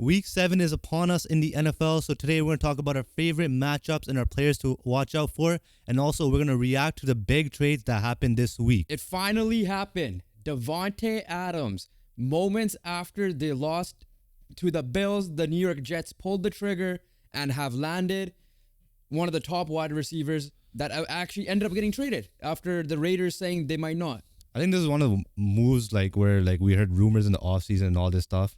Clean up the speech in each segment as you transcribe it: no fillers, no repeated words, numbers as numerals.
Week 7 is upon us in the NFL, so today we're going to talk about our favorite matchups and our players to watch out for, and also we're going to react to the big trades that happened this week. It finally happened. Davante Adams, moments after they lost to the Bills, the New York Jets pulled the trigger and have landed one of the top wide receivers that actually ended up getting traded after the Raiders saying they might not. I think this is one of the moves where we heard rumors in the offseason and all this stuff.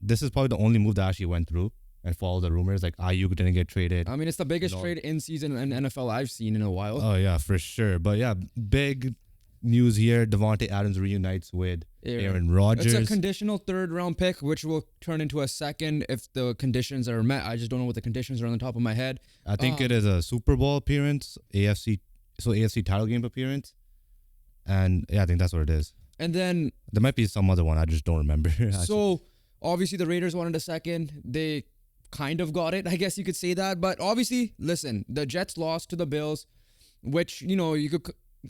This is probably the only move that actually went through and followed the rumors. Like Ayuk didn't get traded. I mean, it's the biggest trade in season in NFL I've seen in a while. Oh yeah, for sure. But yeah, big news here. Davante Adams reunites with Aaron Rodgers. It's a conditional third-round pick, which will turn into a second if the conditions are met. I just don't know what the conditions are on the top of my head. I think it is a Super Bowl appearance, AFC title game appearance. And yeah, I think that's what it is. And then there might be some other one. I just don't remember. So obviously the Raiders wanted a second. They kind of got it. I guess you could say that. But obviously, listen, the Jets lost to the Bills, which,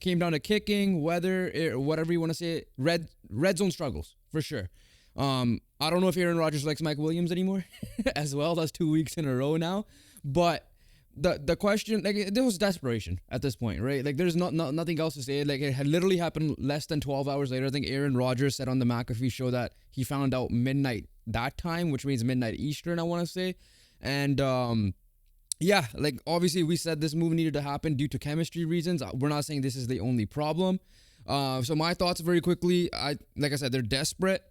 came down to kicking, weather, whatever you want to say. Red zone struggles, for sure. I don't know if Aaron Rodgers likes Mike Williams anymore as well. That's 2 weeks in a row now. But the question, there was desperation at this point, right? Like, there's nothing else to say. Like, it had literally happened less than 12 hours later. I think Aaron Rodgers said on the McAfee show that he found out midnight that time, which means midnight Eastern, I want to say. And obviously we said this move needed to happen due to chemistry reasons. We're not saying this is the only problem. So my thoughts very quickly, like I said, they're desperate.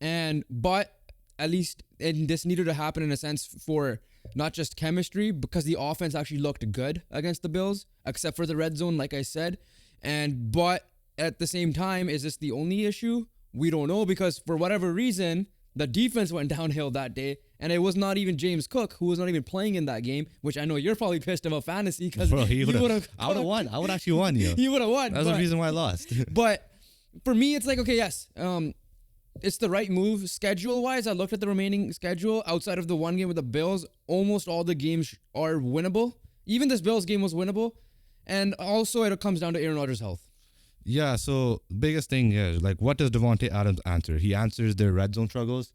But at least this needed to happen in a sense for not just chemistry, because the offense actually looked good against the Bills, except for the red zone, like I said. But at the same time, is this the only issue? We don't know, because for whatever reason, the defense went downhill that day, and it was not even James Cook, who was not even playing in that game, which I know you're probably pissed about fantasy, because he would have won. I would actually won, yo. He would have won. That's the reason why I lost. But for me, it's like, okay, yes, it's the right move. Schedule-wise, I looked at the remaining schedule. Outside of the one game with the Bills, almost all the games are winnable. Even this Bills game was winnable. And also, it comes down to Aaron Rodgers' health. Yeah, so biggest thing is, what does Davante Adams answer? He answers their red zone struggles.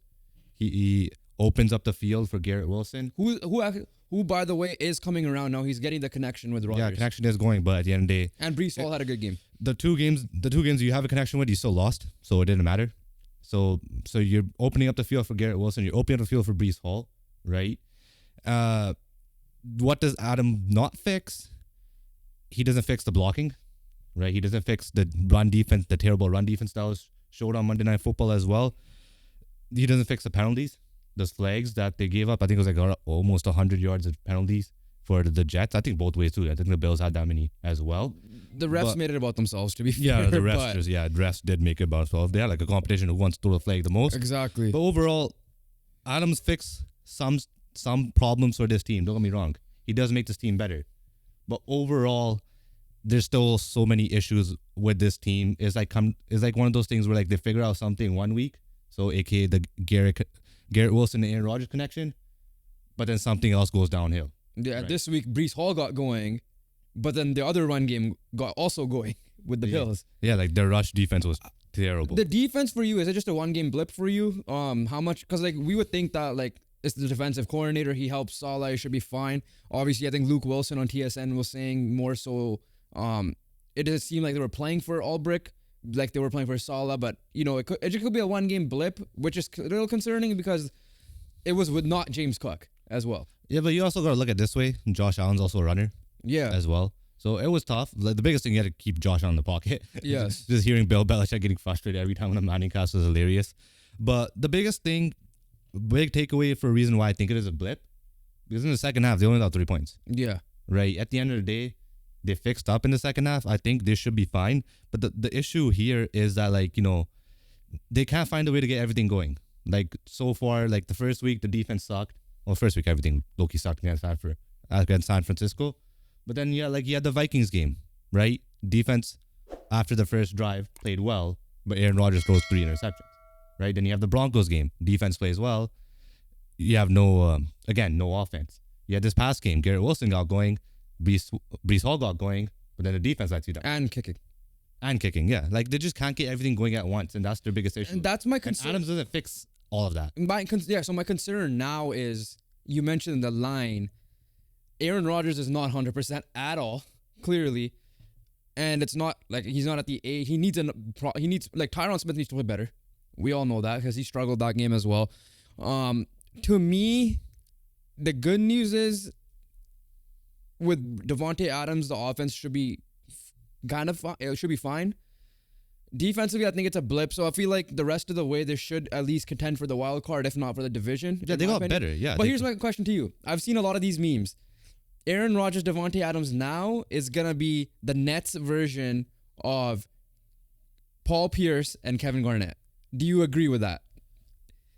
He opens up the field for Garrett Wilson. Who, by the way, is coming around now. He's getting the connection with Rodgers. Yeah, connection is going, but at the end of the day... And Breece Hall had a good game. The two games you have a connection with, you still lost, so it didn't matter. So you're opening up the field for Garrett Wilson. You're opening up the field for Breece Hall, right? What does Adam not fix? He doesn't fix the blocking, right? He doesn't fix the run defense, the terrible run defense that was showed on Monday Night Football as well. He doesn't fix the penalties, those flags that they gave up. I think it was almost 100 yards of penalties for the Jets. I think both ways too. I think the Bills had that many as well. The refs made it about themselves, to be fair. Yeah, the refs did make it about themselves. They had a competition who wants to throw the flag the most. Exactly. But overall, Adams fixed some problems for this team. Don't get me wrong. He does make this team better. But overall, there's still so many issues with this team. It's like one of those things where they figure out something one week, so aka the Garrett Wilson and Aaron Rodgers connection, but then something else goes downhill. Yeah, right? This week Breece Hall got going, but then the other run game got also going with the Bills. Yeah, their rush defense was terrible. The defense for you, is it just a one-game blip for you? How much? Because we would think that it's the defensive coordinator. He helps Salah. He should be fine. Obviously, I think Luke Wilson on TSN was saying more so. It didn't seem like they were playing for Ulbrich, like they were playing for Salah. But it could be a one-game blip, which is a little concerning because it was with not James Cook as well. Yeah, but you also got to look at it this way. Josh Allen's also a runner. Yeah. As well. So it was tough. The biggest thing, you had to keep Josh Allen in the pocket. Yes. Just hearing Bill Belichick getting frustrated every time on the Manning cast was hilarious. But the biggest thing, big takeaway for a reason why I think it is a blip, because in the second half, they only got 3 points. Yeah. Right? At the end of the day, they fixed up in the second half. I think they should be fine. But the issue here is that, they can't find a way to get everything going. So far, the first week, the defense sucked. Well, first week, everything low-key sucked against San Francisco. But then, you had the Vikings game, right? Defense, after the first drive, played well, but Aaron Rodgers throws 3 interceptions, right? Then you have the Broncos game. Defense plays well. You have no offense. You had this past game. Garrett Wilson got going. Breece Hall got going, but then the defense lets you down. And kicking, yeah. They just can't get everything going at once, and that's their biggest issue. And that's my concern. And Adams doesn't fix all of that. So my concern now is, you mentioned the line. Aaron Rodgers is not 100% at all, clearly. And it's not like he's not at the A. He needs like Tyron Smith needs to play better. We all know that because he struggled that game as well. To me, the good news is with Davante Adams, the offense should be it should be fine. Defensively, I think it's a blip. So I feel like the rest of the way, they should at least contend for the wild card, if not for the division. Yeah, they got better. Yeah. But here's my question to you. I've seen a lot of these memes. Aaron Rodgers, Davante Adams now is going to be the Nets version of Paul Pierce and Kevin Garnett. Do you agree with that?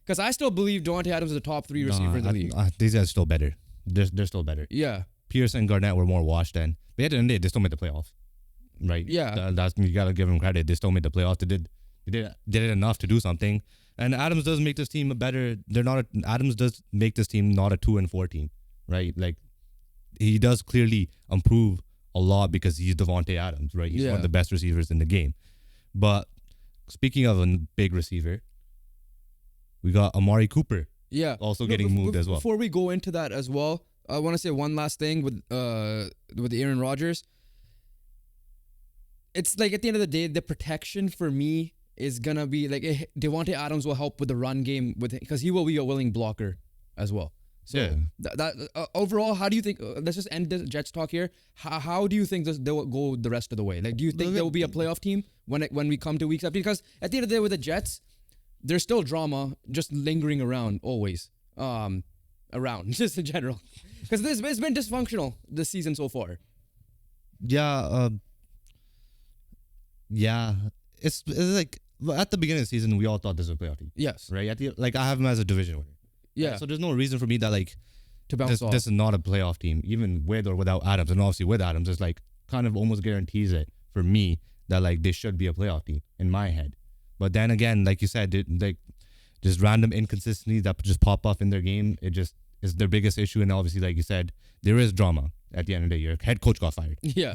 Because I still believe Davante Adams is a top 3 receiver in the league. These guys are still better. They're still better. Yeah. Pierce and Garnett were more washed then. But at the end of the day, they still made the playoffs. Right? Yeah. That's, you got to give them credit. They still made the playoffs. They did it enough to do something. And Adams does make this team better. Adams does make this team not a 2-4 team. Right? Like, he does clearly improve a lot because he's Davante Adams, right? He's one of the best receivers in the game. But speaking of a big receiver, we got Amari Cooper. Yeah. Also getting moved as well. Before we go into that as well, I want to say one last thing with Aaron Rodgers. It's like at the end of the day, the protection for me is gonna be like Davante Adams will help with the run game because he will be a willing blocker as well. So overall, how do you think? Let's just end the Jets talk here. How do you think they will go the rest of the way? Like, do you think there will be a playoff team when we come to week 7? Because at the end of the day, with the Jets, there's still drama just lingering around always. Around just in general, because it's been dysfunctional this season so far. Yeah, it's like at the beginning of the season, we all thought this was a playoff team. Yes, right. I have him as a division winner. Yeah. So there's no reason for me that to bounce off. This is not a playoff team, even with or without Adams. And obviously with Adams, it's like kind of almost guarantees it for me that like they should be a playoff team in my head. But then again, like you said, just random inconsistencies that just pop up in their game. It just is their biggest issue. And obviously, like you said, there is drama at the end of the day. Your head coach got fired. Yeah.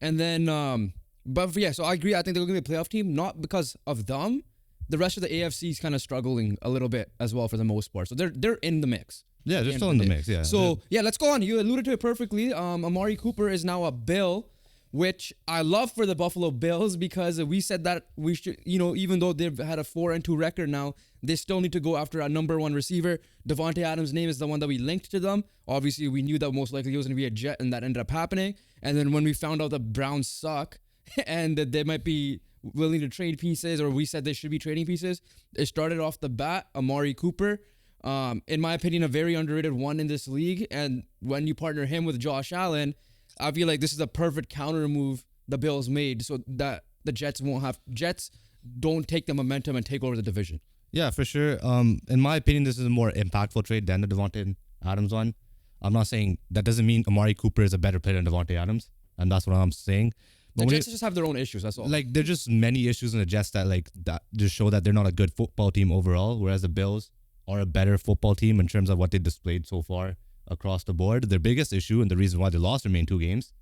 And then, so I agree. I think they're going to be a playoff team, not because of them. The rest of the AFC is kind of struggling a little bit as well for the most part. So they're in the mix. Yeah, they're still in the mix. Yeah. So let's go on. You alluded to it perfectly. Amari Cooper is now a Bill, which I love for the Buffalo Bills because we said that we should, even though they've had a 4-2 record now, they still need to go after a number 1 receiver. Davante Adams' name is the one that we linked to them. Obviously, we knew that most likely he was going to be a Jet, and that ended up happening. And then when we found out the Browns suck and that they might be willing to trade pieces, or we said they should be trading pieces, it started off the bat, Amari Cooper. In my opinion, a very underrated one in this league. And when you partner him with Josh Allen, I feel like this is a perfect counter move the Bills made so that the Jets don't take the momentum and take over the division. Yeah, for sure. In my opinion, this is a more impactful trade than the Davante Adams one. I'm not saying that doesn't mean Amari Cooper is a better player than Davante Adams, and that's what I'm saying. But the Jets just have their own issues, that's all. Like, there's just many issues in the Jets that just show that they're not a good football team overall, whereas the Bills are a better football team in terms of what they displayed so far across the board. Their biggest issue and the reason why they lost their main 2 games,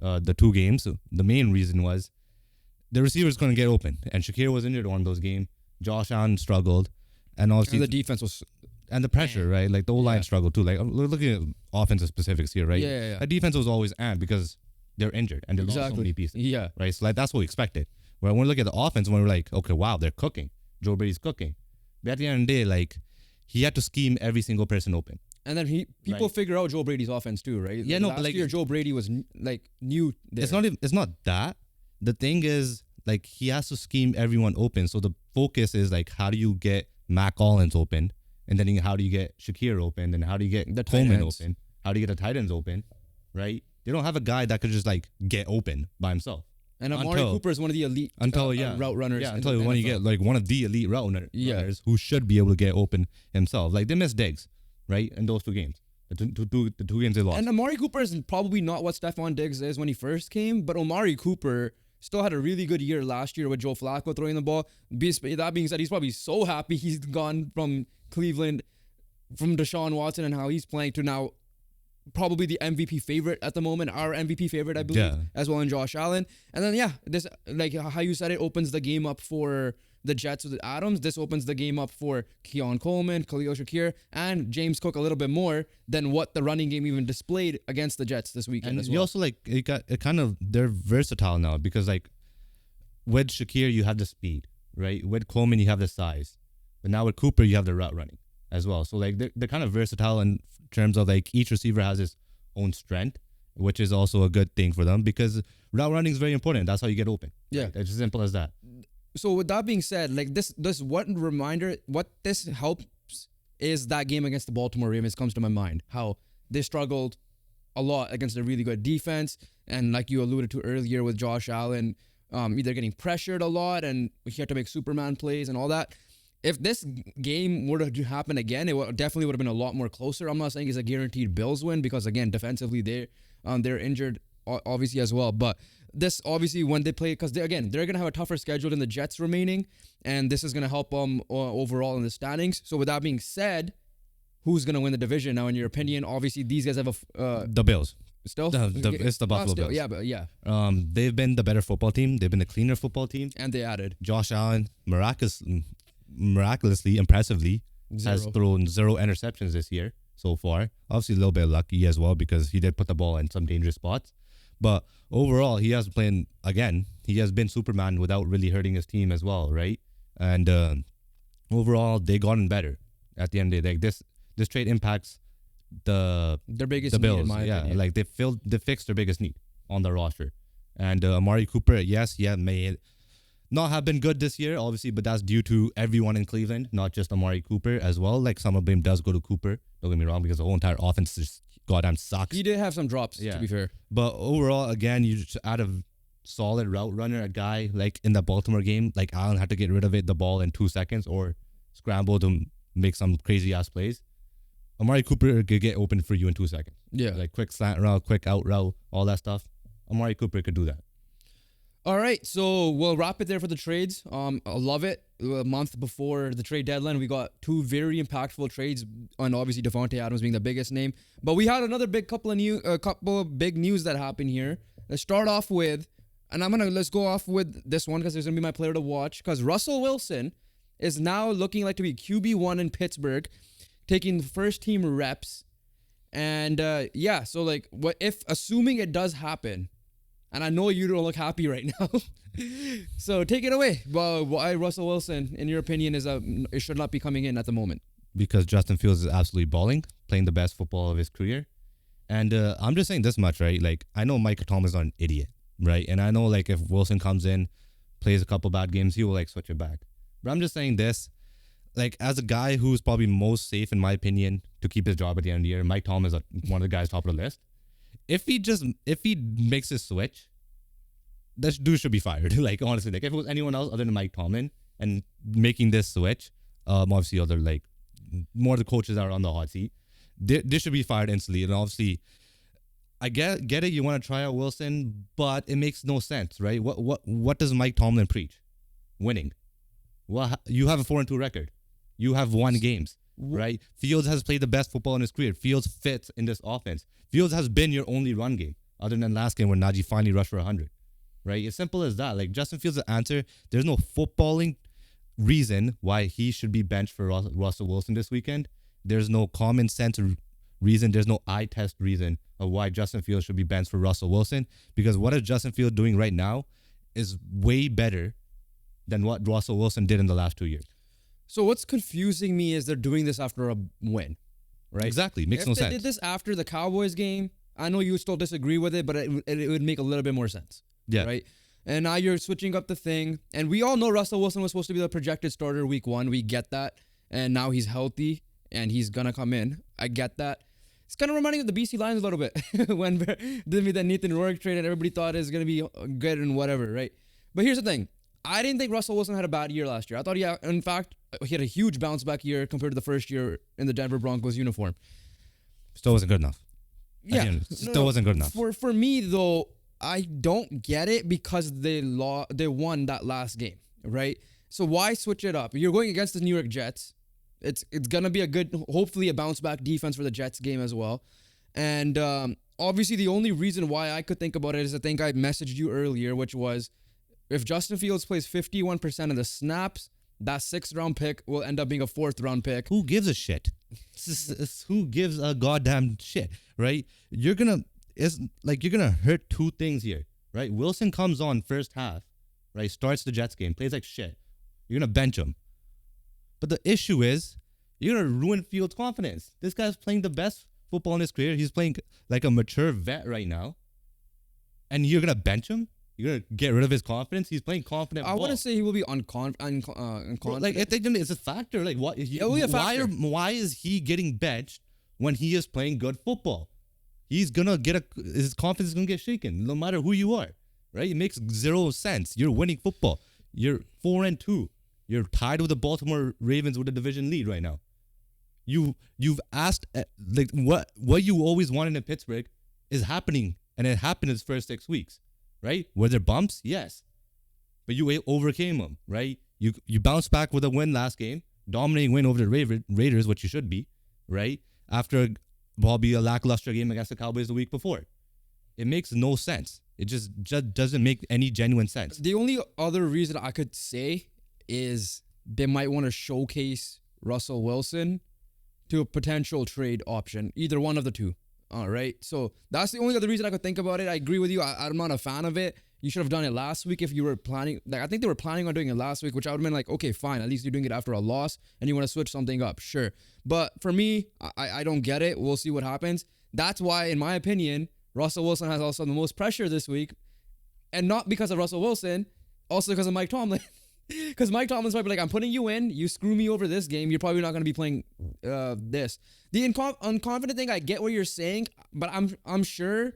the main reason was the receivers couldn't get open, and Shakir was injured on those games. Josh Allen struggled, and obviously the defense was, and the pressure, right? Like the O-line struggled too. Like we're looking at offensive specifics here, right? Yeah. The defense was always because they're injured and they lost so many pieces. Yeah, right. So that's what we expected. Where when we look at the offense, when we're like, okay, wow, they're cooking. Joe Brady's cooking. But at the end of the day, he had to scheme every single person open. And then people figure out Joe Brady's offense too, right? Yeah, last year Joe Brady was new there. It's not that. The thing is, he has to scheme everyone open. So the focus is how do you get Mac Collins open, and then how do you get Shakir open, and how do you get the Coleman open? How do you get the tight ends open? Right? They don't have a guy that could just get open by himself. And Amari Cooper is one of the elite route runners. Yeah, until when you get one of the elite route runners who should be able to get open himself. They missed Diggs, right? In those 2 games. The two games they lost. And Amari Cooper is probably not what Stephon Diggs is when he first came, but Amari Cooper still had a really good year last year with Joe Flacco throwing the ball. That being said, he's probably so happy he's gone from Cleveland, from Deshaun Watson and how he's playing, to now probably the MVP favorite at the moment, our MVP favorite, I believe, as well, in Josh Allen. And then, this, how you said, it opens the game up for the Jets with Adams, this opens the game up for Keon Coleman, Khalil Shakir, and James Cook a little bit more than what the running game even displayed against the Jets this weekend And as you well. also like they're versatile now because like with Shakir you have the speed, right? With Coleman you have the size, but now with Cooper you have the route running as well. So like they're kind of versatile in terms of like each receiver has his own strength, which is also a good thing for them because route running is very important. That's how you get open. Yeah. Right? It's as simple as that. So with that being said, like this what this helps is that game against the Baltimore Ravens comes to my mind. How they struggled a lot against a really good defense, and like you alluded to earlier with Josh Allen, either getting pressured a lot and he had to make Superman plays and all that. If this game were to happen again, definitely would have been a lot more closer. I'm not saying it's a guaranteed Bills win because again, defensively they're injured obviously as well. But this obviously when they play, because they're gonna have a tougher schedule than the Jets remaining, and this is gonna help them overall in the standings. So with that being said, who's gonna win the division now in your opinion? Obviously these guys have The Bills. still It's the Buffalo still, Bills. yeah, but yeah, They've been the better football team. They've been the cleaner football team. and they added Josh Allen miraculously, impressively, has thrown 0 interceptions this year so far. Obviously, a little bit lucky as well because he did put the ball in some dangerous spots. But overall, he has played again. He has been Superman without really hurting his team as well, right? And overall, they gotten better at the end of the day. Like this trade impacts their biggest the need, Bills. in my opinion. Like they fixed their biggest need on the roster. And Amari Cooper, may not have been good this year, obviously, but that's due to everyone in Cleveland, not just Amari Cooper as well. Like some of blame does go to Cooper. Don't get me wrong, because the whole entire offense just goddamn sucks. He did have some drops, to be fair. But overall, again, you just add a solid route runner, a guy like in the Baltimore game, like Allen had to get rid of the ball in 2 seconds or scramble to make some crazy ass plays. Amari Cooper could get open for you in 2 seconds. Yeah. Like quick slant route, quick out route, all that stuff. Amari Cooper could do that. All right, so we'll wrap it there for the trades. I love it. A month before the trade deadline, we got 2 very impactful trades, and obviously Davante Adams being the biggest name. But we had another couple of big news that happened here. Let's start off with, and let's go off with this one because there's gonna be my player to watch. Because Russell Wilson is now looking like to be QB1 in Pittsburgh, taking first team reps, and so like what if assuming it does happen. And I know you don't look happy right now. So take it away. Well, why Russell Wilson, in your opinion, it should not be coming in at the moment? Because Justin Fields is absolutely balling, playing the best football of his career. And I'm just saying this much, right? Like, I know Mike Thomas is not an idiot, right? And I know, like, if Wilson comes in, plays a couple bad games, he will, like, switch it back. But I'm just saying this, like, as a guy who's probably most safe, in my opinion, to keep his job at the end of the year, Mike Thomas is one of the guys top of the list. If he makes his switch, that dude should be fired. Like, honestly, like if it was anyone else other than Mike Tomlin and making this switch, obviously other like more of the coaches are on the hot seat, they should be fired instantly. And obviously, I get it. You want to try out Wilson, but it makes no sense, right? What does Mike Tomlin preach? Winning. Well, you have a 4-2 record. You have won games. Right? Fields has played the best football in his career. Fields fits in this offense. Fields has been your only run game, other than last game when Najee finally rushed for 100. Right? It's simple as that. Like, Justin Fields' the answer. There's no footballing reason why he should be benched for Russell Wilson this weekend. There's no common sense reason. There's no eye test reason of why Justin Fields should be benched for Russell Wilson. Because what is Justin Fields doing right now is way better than what Russell Wilson did in the last 2 years. So what's confusing me is they're doing this after a win, right? Exactly. Makes no sense. If they did this after the Cowboys game, I know you would still disagree with it, but it would make a little bit more sense. Yeah. Right? And now you're switching up the thing. And we all know Russell Wilson was supposed to be the projected starter week 1. We get that. And now he's healthy and he's going to come in. I get that. It's kind of reminding of the BC Lions a little bit when they made that Nathan Rourke trade and everybody thought it was going to be good and whatever, right? But here's the thing. I didn't think Russell Wilson had a bad year last year. I thought he had a huge bounce back year compared to the first year in the Denver Broncos uniform. Still wasn't good enough. Yeah. Still wasn't good enough. For me, though, I don't get it because they won that last game, right? So why switch it up? You're going against the New York Jets. It's going to be hopefully a bounce back defense for the Jets game as well. And obviously the only reason why I could think about it is I think I messaged you earlier, which was if Justin Fields plays 51% of the snaps, that 6th-round pick will end up being a 4th-round pick. Who gives a shit? Who gives a goddamn shit, right? You're gonna hurt two things here, right? Wilson comes on first half, right? Starts the Jets game, plays like shit. You're gonna bench him. But the issue is, you're gonna ruin Fields' confidence. This guy's playing the best football in his career. He's playing like a mature vet right now. And you're gonna bench him? You're gonna get rid of his confidence? He's playing confident I ball. wouldn't say he will be unconfident. Like, it's a factor. Like, what? It'll be a factor. Why is he getting benched when he is playing good football? He's gonna his confidence is gonna get shaken, no matter who you are, right? It makes zero sense. You're winning football. You're 4-2. You're tied with the Baltimore Ravens with the division lead right now. You've asked like what you always wanted in Pittsburgh is happening, and it happened in its first 6 weeks, right? Were there bumps? Yes, but you overcame them, right? You bounced back with a win last game, dominating win over the Raiders, which you should be, right? After probably a lackluster game against the Cowboys the week before. It makes no sense. It just doesn't make any genuine sense. The only other reason I could say is they might want to showcase Russell Wilson to a potential trade option, either one of the two. All right, so that's the only other reason I could think about it. I agree with you. I'm not a fan of it. You should have done it last week if you were planning. Like, I think they were planning on doing it last week, which I would have been like, okay, fine. At least you're doing it after a loss, and you want to switch something up, sure. But for me, I don't get it. We'll see what happens. That's why, in my opinion, Russell Wilson has also the most pressure this week, and not because of Russell Wilson, also because of Mike Tomlin. Because Mike Tomlin's probably like, I'm putting you in. You screw me over this game. You're probably not going to be playing this. The unconfident thing, I get what you're saying, but I'm sure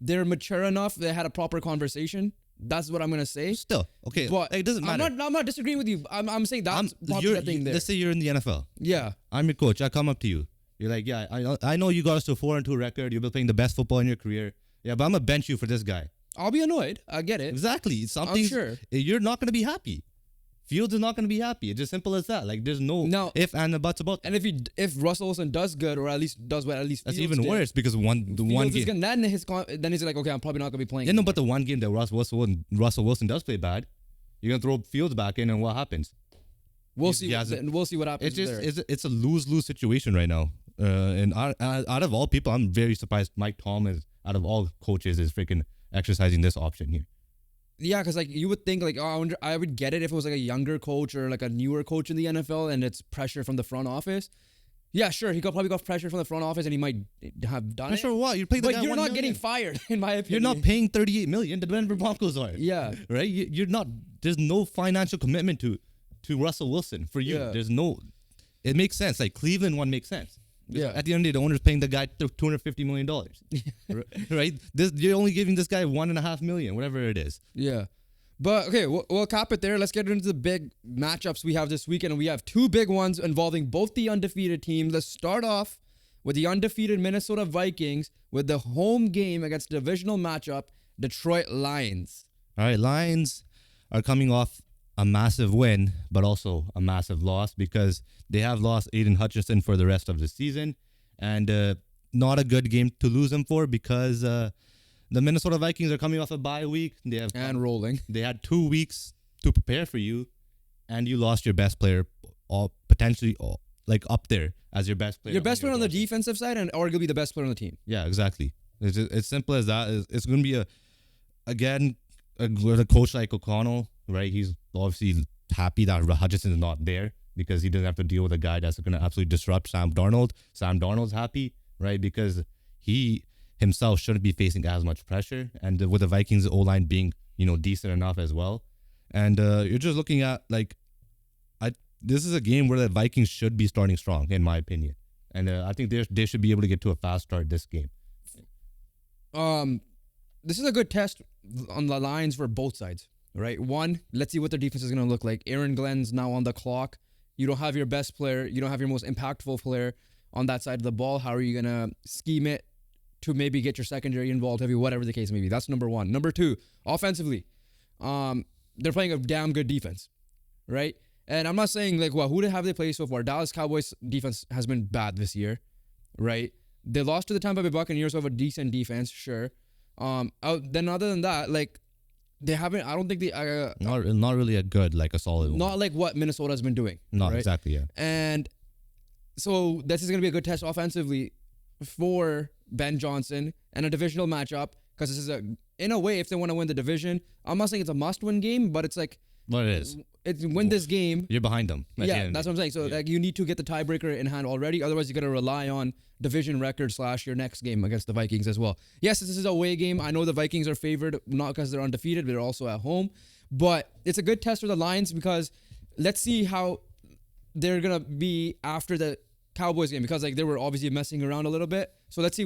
they're mature enough. They had a proper conversation. That's what I'm going to say. Still, okay, but it doesn't matter. I'm not disagreeing with you. I'm saying that's probably the thing there. Let's say you're in the NFL. Yeah. I'm your coach. I come up to you. You're like, yeah, I know you got us to a 4-2 record. You've been playing the best football in your career. Yeah, but I'm going to bench you for this guy. I'll be annoyed. I get it. Exactly. I'm sure. You're not going to be happy. Fields is not going to be happy. It's just simple as that. Like, there's no if and the buts about that. And if Russell Wilson does good, or at least does what at least that's Fields even did, worse because one game. Then he's like, okay, I'm probably not going to be playing. Yeah, no, but the one game that Russell Wilson does play bad, you're going to throw Fields back in, and what happens? We'll see what happens. It's a lose-lose situation right now. And out of all people, I'm very surprised Mike Tomlin, out of all coaches, is freaking exercising this option here. Yeah, because like you would think like, oh, I would get it if it was like a younger coach or like a newer coach in the NFL and it's pressure from the front office. Yeah, sure, he probably got pressure from the front office and he might have done pressure it. What? You're paying the but guy you're $1 not million. getting fired, in my opinion. You're not paying $38 million. The Denver Broncos are. Yeah, right. You're not. There's no financial commitment to Russell Wilson for you. Yeah. There's no. It makes sense. Like Cleveland one makes sense. Yeah. At the end of the day, the owner's paying the guy $250 million. Right. You're only giving this guy $1.5 million, whatever it is. Yeah. But okay, we'll cap it there. Let's get into the big matchups we have this weekend. And we have two big ones involving both the undefeated teams. Let's start off with the undefeated Minnesota Vikings with the home game against the divisional matchup, Detroit Lions. All right, Lions are coming off a massive win, but also a massive loss because they have lost Aiden Hutchinson for the rest of the season. And not a good game to lose him for because the Minnesota Vikings are coming off a bye week. Rolling. They had 2 weeks to prepare for you, and you lost your best player, potentially like up there as your best player. Your best player on the defensive side and arguably the best player on the team. Yeah, exactly. It's simple as that. It's going to be with a coach like O'Connell, right? He's obviously happy that Hutchinson is not there because he doesn't have to deal with a guy that's going to absolutely disrupt Sam Darnold. Sam Darnold's happy, right? Because he himself shouldn't be facing as much pressure, and with the Vikings O-line being decent enough as well, and you're just looking at this is a game where the Vikings should be starting strong in my opinion, and I think they should be able to get to a fast start this game. This is a good test on the Lions for both sides, right? One, let's see what their defense is going to look like. Aaron Glenn's now on the clock. You don't have your best player. You don't have your most impactful player on that side of the ball. How are you going to scheme it to maybe get your secondary involved, whatever the case may be? That's number one. Number two, offensively, they're playing a damn good defense, right? And I'm not saying who have they played so far? Dallas Cowboys defense has been bad this year, right? They lost to the Tampa Bay Buccaneers who have a decent defense, sure. Then other than that, they haven't. I don't think they. Not really a good, like a solid one. Not like what Minnesota's been doing. Not right? exactly, yeah. And so this is going to be a good test offensively for Ben Johnson and a divisional matchup, because this is in a way, if they want to win the division, I'm not saying it's a must-win game, but it's like, What it is. it's win this game. You're behind them. at the Yeah, end. that's what I'm saying. So like you need to get the tiebreaker in hand already. Otherwise, you're gonna rely on division record / your next game against the Vikings as well. Yes, this is a away game. I know the Vikings are favored not because they're undefeated, but they're also at home. But it's a good test for the Lions, because let's see how they're gonna be after the Cowboys game, because like they were obviously messing around a little bit. So let's see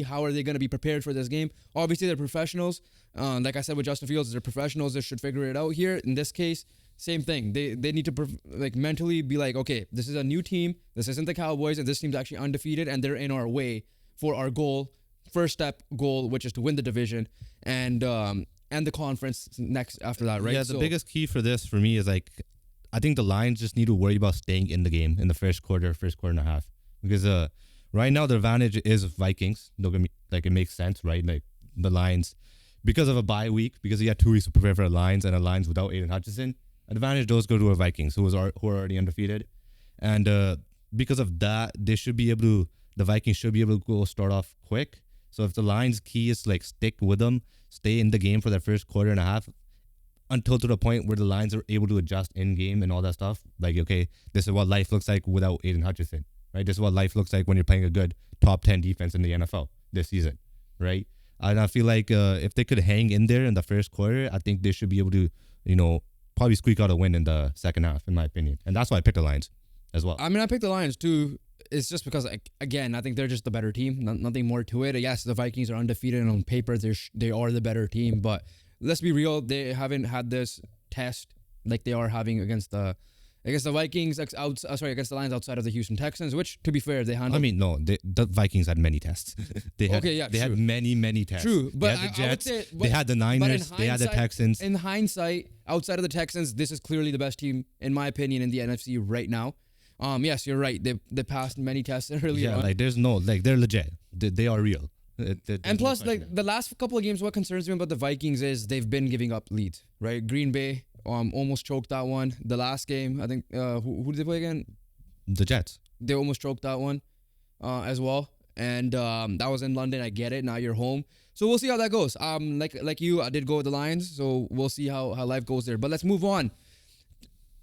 how are they going to be prepared for this game. Obviously they're professionals. Like I said with Justin Fields, they're professionals. They should figure it out here. In this case, same thing. They need to like mentally be like, okay, this is a new team. This isn't the Cowboys, and this team's actually undefeated, and they're in our way for our goal, first step goal, which is to win the division and the conference next after that, right? Yeah, the biggest key for this for me is like, I think the Lions just need to worry about staying in the game in the first quarter and a half, because right now the advantage is Vikings. Don't get me, like, it makes sense, right? Like the Lions, because of a bye week, because you had 2 weeks to prepare for the Lions, and the Lions without Aiden Hutchinson, advantage does go to a Vikings who are already undefeated, and because of that, the Vikings should be able to go start off quick. So if the Lions' key is like stick with them, stay in the game for their first quarter and a half, until to the point where the Lions are able to adjust in game and all that stuff. Like, okay, this is what life looks like without Aiden Hutchinson, right? This is what life looks like when you're playing a good top 10 defense in the NFL this season, right? And I feel like if they could hang in there in the first quarter, I think they should be able to, probably squeak out a win in the second half, in my opinion. And that's why I picked the Lions as well. I mean, I picked the Lions too. It's just because, like, again, I think they're just the better team. Nothing more to it. Yes, the Vikings are undefeated, and on paper they are the better team, but let's be real, they haven't had this test like they are having against the Vikings, against the Lions outside of the Houston Texans, which, to be fair, they handled. I mean, no, the Vikings had many tests. They had many tests. True, but they had the I would Jets, say, they had the Niners, they had the Texans. In hindsight, outside of the Texans, this is clearly the best team, in my opinion, in the NFC right now. Yes, you're right. They passed many tests earlier on. Like there's no, like, they're legit. They are real. And plus, like, the last couple of games, what concerns me about the Vikings is they've been giving up leads, right? Green Bay almost choked that one. The last game, I think, who did they play again? The Jets. They almost choked that one as well. And that was in London. I get it. Now you're home. So we'll see how that goes. Like you, I did go with the Lions. So we'll see how life goes there. But let's move on.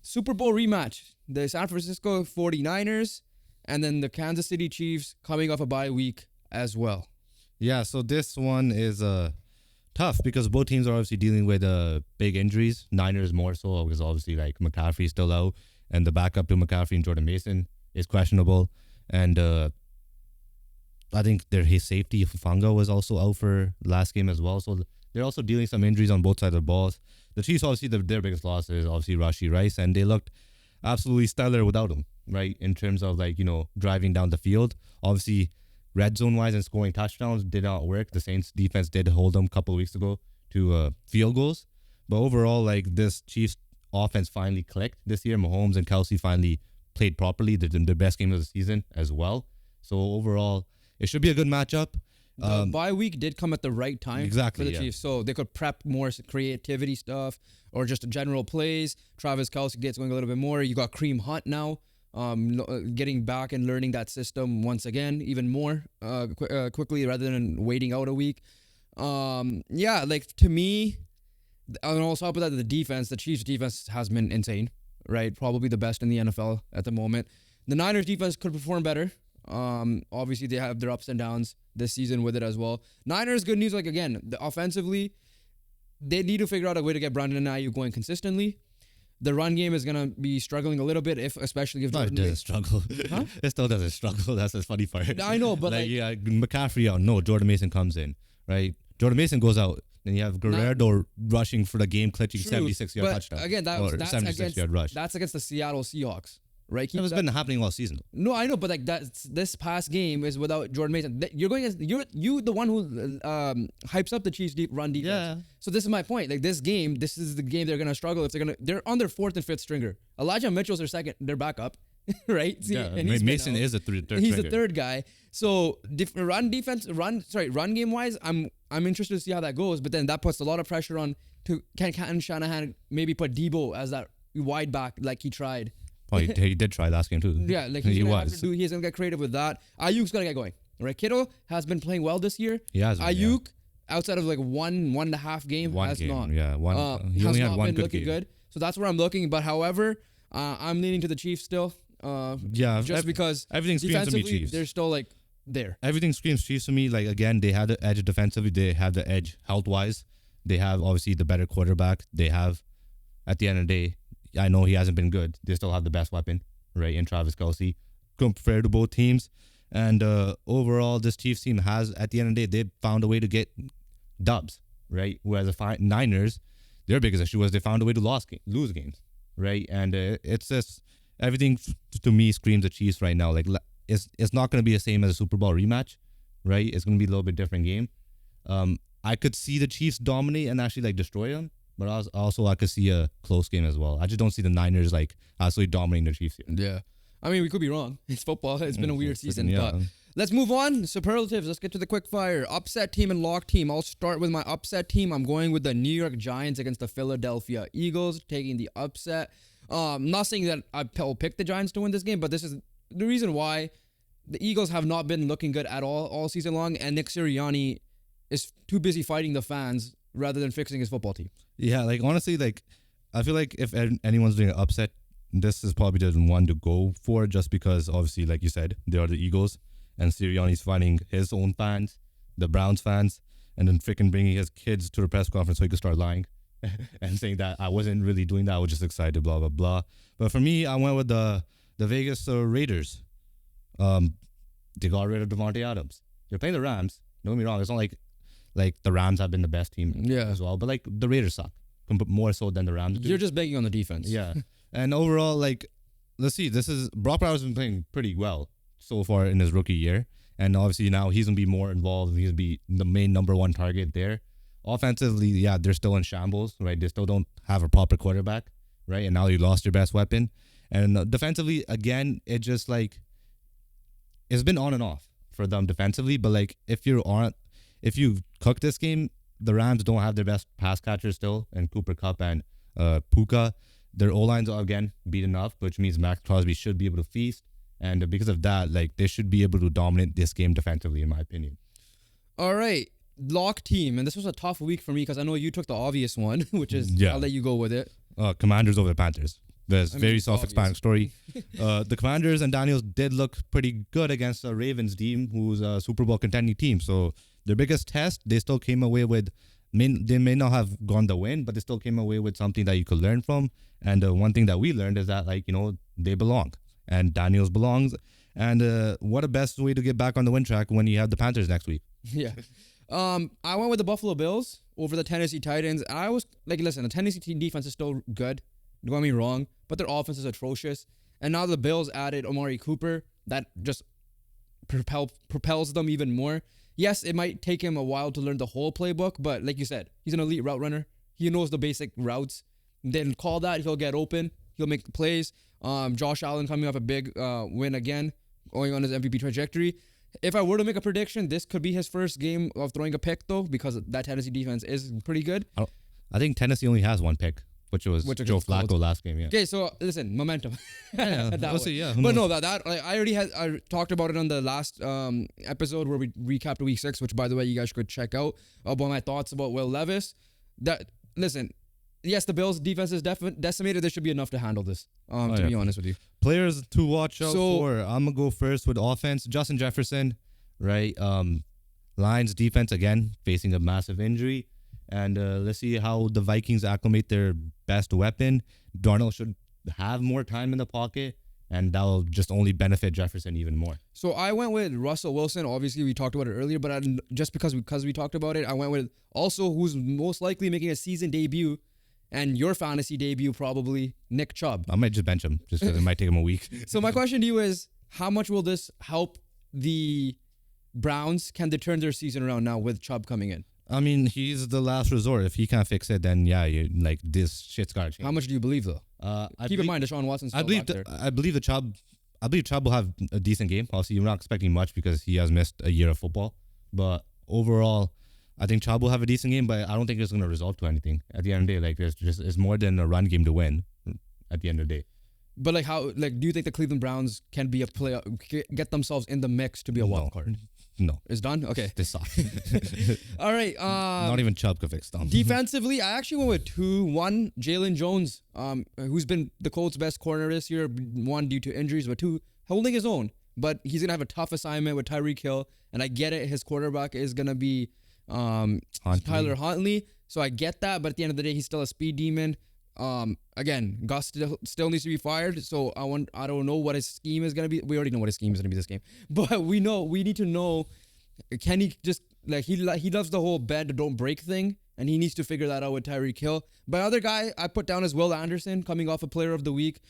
Super Bowl rematch. The San Francisco 49ers and then the Kansas City Chiefs coming off a bye week as well. Yeah, so this one is tough because both teams are obviously dealing with big injuries. Niners more so because obviously like McCaffrey's still out, and the backup to McCaffrey and Jordan Mason is questionable. And I think his safety, Fanga, was also out for last game as well. So they're also dealing some injuries on both sides of the balls. The Chiefs, obviously, their biggest loss is obviously Rashee Rice, and they looked absolutely stellar without him, right? In terms of like, driving down the field. Obviously, red zone wise and scoring touchdowns did not work. The Saints defense did hold them a couple of weeks ago to field goals. But overall, like, this Chiefs offense finally clicked this year. Mahomes and Kelsey finally played properly. They did the best game of the season as well. So overall, it should be a good matchup. The bye week did come at the right time exactly, for the Chiefs, so they could prep more creativity stuff or just general plays. Travis Kelce gets going a little bit more. You got Kareem Hunt now, getting back and learning that system once again, even more quickly rather than waiting out a week. Like, to me, and also top of that, the Chiefs defense has been insane, right? Probably the best in the NFL at the moment. The Niners defense could perform better. Obviously they have their ups and downs this season with it as well. Niners, good news, like, again, offensively, they need to figure out a way to get Brandon and Ayuk going consistently. The run game is gonna be struggling a little bit, especially if no, it doesn't struggle. Huh? It still doesn't struggle. That's the funny part. I know, but like McCaffrey out, no, Jordan Mason comes in, right? Jordan Mason goes out. Then you have Guerrero rushing for the game, clutching 76-yard touchdown. Again, that's 76-yard rush. That's against the Seattle Seahawks. Right, it's been happening all season. No, I know, but like this past game is without Jordan Mason. You're the one who hypes up the Chiefs' deep run defense. Yeah. So this is my point. Like, this is the game they're gonna struggle if they're on their fourth and fifth stringer. Elijah Mitchell's their backup, right? And Mason is a third. He's the third guy. So run game wise, I'm I'm interested to see how that goes. But then that puts a lot of pressure on can Shanahan maybe put Debo as that wide back like he tried. Oh, he did try last game too. Yeah, like he's gonna get creative with that. Ayuk's gonna get going. Right, Kittle has been playing well this year. He has. Ayuk, outside of like one and a half game, has not. Yeah, he only had one good game. Good. So that's where I'm looking. But however, I'm leaning to the Chiefs still. Just because everything screams to me Chiefs. They're still like there. Everything screams Chiefs to me. Like again, they have the edge defensively. They have the edge health wise. They have obviously the better quarterback. They have, at the end of the day, I know he hasn't been good. They still have the best weapon, right, in Travis Kelce, compared to both teams. And overall, this Chiefs team has, at the end of the day, they found a way to get dubs, right? Whereas the Niners, their biggest issue was they found a way to lose games, right? And it's just everything to me screams the Chiefs right now. Like it's not going to be the same as a Super Bowl rematch, right? It's going to be a little bit different game. I could see the Chiefs dominate and actually like destroy them. But also I could see a close game as well. I just don't see the Niners like absolutely dominating the Chiefs here. Yeah. I mean, we could be wrong. It's football. It's been a weird season. Yeah. But let's move on. Superlatives. Let's get to the quick fire. Upset team and lock team. I'll start with my upset team. I'm going with the New York Giants against the Philadelphia Eagles, taking the upset. Not saying that I'll pick the Giants to win this game, but this is the reason why the Eagles have not been looking good at all season long, and Nick Sirianni is too busy fighting the fans rather than fixing his football team. Yeah, like honestly, like I feel like if anyone's doing an upset, this is probably the one to go for, just because obviously, like you said, they are the Eagles, and Sirianni's fighting his own fans, the Browns fans, and then freaking bringing his kids to the press conference so he could start lying and saying that I wasn't really doing that, I was just excited, blah blah blah. But for me, I went with the Vegas Raiders. They got rid of Davante Adams. They're playing the Rams. Don't get me wrong, it's not like the Rams have been the best team as well, but like the Raiders suck more so than the Rams do. You're just begging on the defense. Yeah. And overall, like, let's see, Brock Bowers been playing pretty well so far in his rookie year. And obviously now he's going to be more involved. He's going to be the main number one target there. Offensively, yeah, they're still in shambles, right? They still don't have a proper quarterback, right? And now you lost your best weapon. And defensively, again, it just like, it's been on and off for them defensively. But like, if you cook this game, the Rams don't have their best pass catchers still, and Cooper Kupp and Puka. Their O-lines are again beaten up, which means Max Crosby should be able to feast. And because of that, like they should be able to dominate this game defensively, in my opinion. All right. Lock team. And this was a tough week for me because I know you took the obvious one, which is I'll let you go with it. Commanders over the Panthers. There's very self-explanatory. The Commanders and Daniels did look pretty good against the Ravens team, who's a Super Bowl contending team. So their biggest test, they still came away with, they may not have gone the win, but they still came away with something that you could learn from. And one thing that we learned is that, like, they belong. And Daniels belongs. And what a best way to get back on the win track when you have the Panthers next week. Yeah. I went with the Buffalo Bills over the Tennessee Titans. I was like, listen, the Tennessee team defense is still good. Don't get me wrong, but their offense is atrocious. And now the Bills added Amari Cooper. That just propels them even more. Yes, it might take him a while to learn the whole playbook, but like you said, he's an elite route runner. He knows the basic routes. Then call that, he'll get open. He'll make the plays. Josh Allen coming off a big win again, going on his MVP trajectory. If I were to make a prediction, this could be his first game of throwing a pick, though, because that Tennessee defense is pretty good. I think Tennessee only has one pick, which was Joe Flacco last game. Yeah. Okay, so listen, momentum. We'll see. Yeah, but no, that like, I talked about it on the last episode where we recapped week 6, which by the way you guys could check out about my thoughts about Will Levis. Yes, the Bills' defense is decimated. There should be enough to handle this, to be honest with you. Players to watch out for. I'm going to go first with offense. Justin Jefferson, right? Lions defense, again, facing a massive injury. And let's see how the Vikings acclimate their best weapon. Darnold should have more time in the pocket, and that will just only benefit Jefferson even more. So I went with Russell Wilson. Obviously, we talked about it earlier, but just because we talked about it, I went with also who's most likely making a season debut, and your fantasy debut probably, Nick Chubb. I might just bench him just because it might take him a week. So my question to you is, how much will this help the Browns? Can they turn their season around now with Chubb coming in? I mean, he's the last resort. If he can't fix it, then yeah, this shit's gotta change. How much do you believe though? Keep in mind, Deshaun Watson's still back there. I believe Chubb will have a decent game. Obviously, you're not expecting much because he has missed a year of football. But overall, I think Chubb will have a decent game, but I don't think it's going to resolve to anything. At the end of the day, like it's more than a run game to win. At the end of the day, But like how like do you think the Cleveland Browns can be a play get themselves in the mix to be a wild card? No, It's done? Okay. they suck. All right. Not even Chubb could fix them. Defensively, I actually went with 2-1. Jalen Jones, who's been the Colts' best corner this year, one due to injuries, but two holding his own. But he's gonna have a tough assignment with Tyreek Hill, and I get it. His quarterback is gonna be Tyler Huntley, so I get that. But at the end of the day, he's still a speed demon. Again, Gus still needs to be fired, so I don't know what his scheme is gonna be. We already know what his scheme is gonna be this game, but we need to know, can he just like he loves the whole bend don't break thing, and he needs to figure that out with Tyreek Hill. But other guy I put down is Will Anderson, coming off a Player of the Week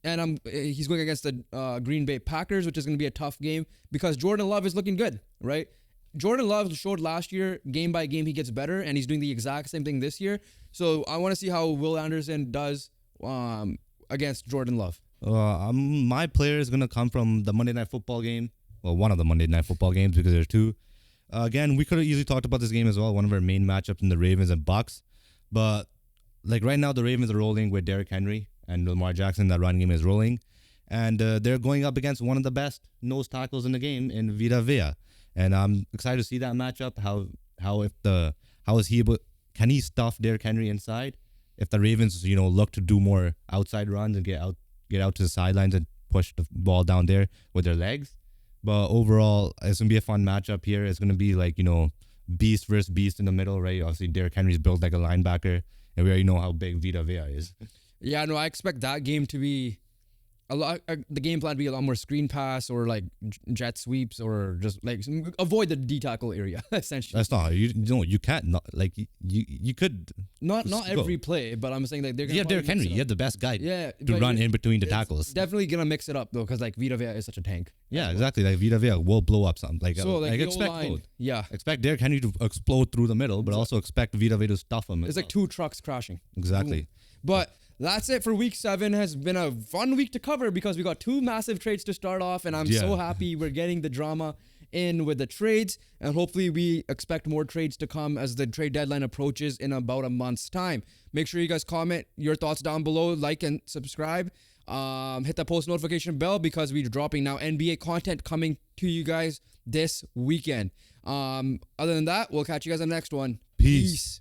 he's going against the Green Bay Packers, which is going to be a tough game because Jordan Love is looking good, right? Jordan Love showed last year, game by game, he gets better, and he's doing the exact same thing this year. So I want to see how Will Anderson does against Jordan Love. My player is going to come from the Monday Night Football game. Well, one of the Monday Night Football games because there's two. Again, we could have easily talked about this game as well, one of our main matchups in the Ravens and Bucks. But like right now, the Ravens are rolling with Derrick Henry and Lamar Jackson. That run game is rolling. And they're going up against one of the best nose tackles in the game in Vita Vea. And I'm excited to see that matchup. Can he stuff Derrick Henry inside? If the Ravens, look to do more outside runs and get out to the sidelines and push the ball down there with their legs. But overall, it's gonna be a fun matchup here. It's gonna be like, beast versus beast in the middle, right? Obviously, Derrick Henry's built like a linebacker, and we already know how big Vita Vea is. Yeah, no, I expect that game to be a lot. The game plan to be a lot more screen pass or like jet sweeps or just like avoid the D tackle area. Essentially, that's not you can't not like you could not every play, but I'm saying like they're gonna. You have Derrick Henry. You have the best guy. Yeah, to run in between the tackles. Definitely gonna mix it up though, because like Vita Vea is such a tank. Yeah, exactly. Like Vita Vea will blow up something. Expect both. Yeah, expect Derrick Henry to explode through the middle, but also expect Vita Vea to stuff him. It's like two trucks crashing. Exactly. But that's it for week 7. Has been a fun week to cover because we got 2 massive trades to start off, and I'm so happy we're getting the drama in with the trades, and hopefully we expect more trades to come as the trade deadline approaches in about a month's time. Make sure you guys comment your thoughts down below, like and subscribe. Hit the post notification bell because we're dropping now NBA content coming to you guys this weekend. Other than that, we'll catch you guys on the next one. Peace.